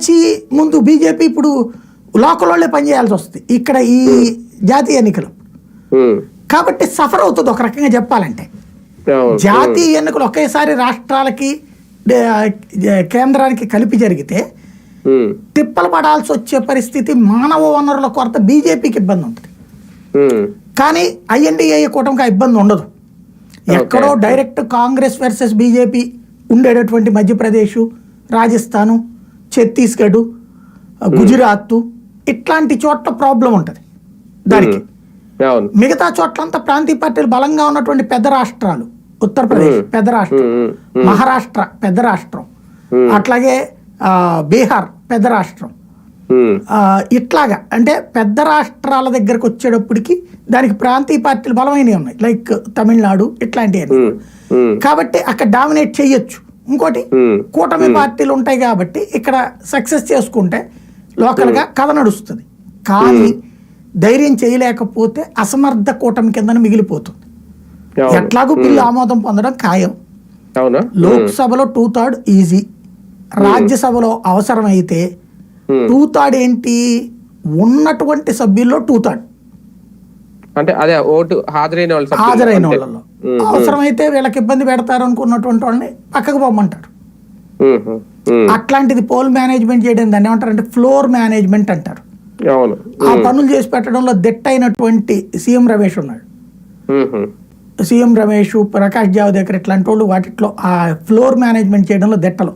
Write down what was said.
వచ్చి ముందు బీజేపీ ఇప్పుడు లోకల్ వాళ్ళే పనిచేయాల్సి వస్తుంది ఇక్కడ ఈ జాతీయ ఎన్నికలు. కాబట్టి సఫర్ అవుతుంది ఒక రకంగా చెప్పాలంటే. జాతీయ ఎన్నికలు ఒకేసారి రాష్ట్రాలకి కేంద్రానికి కలిపి జరిగితే తిప్పలు పడాల్సి వచ్చే పరిస్థితి, మానవ వనరుల కొరత బీజేపీకి ఇబ్బంది ఉంటుంది. కానీ ఐఎన్డీఏ కూటమికి ఆ ఇబ్బంది ఉండదు. ఎక్కడో డైరెక్ట్ కాంగ్రెస్ వర్సెస్ బీజేపీ ఉండేటటువంటి మధ్యప్రదేశ్, రాజస్థాను, ఛత్తీస్గఢ్, గుజరాత్ ఇట్లాంటి చోట్ల ప్రాబ్లం ఉంటుంది దానికి. మిగతా చోట్లంతా ప్రాంతీయ పార్టీలు బలంగా ఉన్నటువంటి పెద్ద రాష్ట్రాలు, ఉత్తరప్రదేశ్ పెద్ద రాష్ట్రం, మహారాష్ట్ర పెద్ద రాష్ట్రం, అట్లాగే బీహార్ పెద్ద రాష్ట్రం, ఇట్లాగా అంటే పెద్ద రాష్ట్రాల దగ్గరకు వచ్చేటప్పటికి దానికి ప్రాంతీయ పార్టీలు బలమైనవి ఉన్నాయి, లైక్ తమిళనాడు ఇట్లాంటివన్నీ. కాబట్టి అక్కడ డామినేట్ చెయ్యొచ్చు. ఇంకోటి కూటమి పార్టీలు ఉంటాయి కాబట్టి ఇక్కడ సక్సెస్ చేసుకుంటే లోకల్గా కథ నడుస్తుంది. కానీ ధైర్యం చేయలేకపోతే అసమర్థ కూటమి కింద మిగిలిపోతుంది. ఎట్లాగూ బిల్లు ఆమోదం పొందడం ఖాయం. లోక్సభలో 2/3 ఈజీ, రాజ్యసభలో అవసరమైతే 2/3 ఏంటి, ఉన్నటువంటి సభ్యుల్లో 2/3 అంటే అదే ఓటు హాజరైన వాళ్ళలో అవసరమైతే వీళ్ళకి ఇబ్బంది పెడతారు అనుకున్నటువంటి వాళ్ళని పక్కకు పోమంటారు. అట్లాంటిది పోల్ మేనేజ్మెంట్ చేయడం దాన్ని ఏమంటారు అంటే ఫ్లోర్ మేనేజ్మెంట్ అంటారు. ఆ పనులు చేసి పెట్టడంలో దిట్ట అయినటువంటి సీఎం రమేష్ ఉన్నాడు. సీఎం రమేష్, ప్రకాష్ జావదేకర్ ఇట్లాంటి వాళ్ళు వాటిలో ఆ ఫ్లోర్ మేనేజ్మెంట్ చేయడంలో దిట్టలు.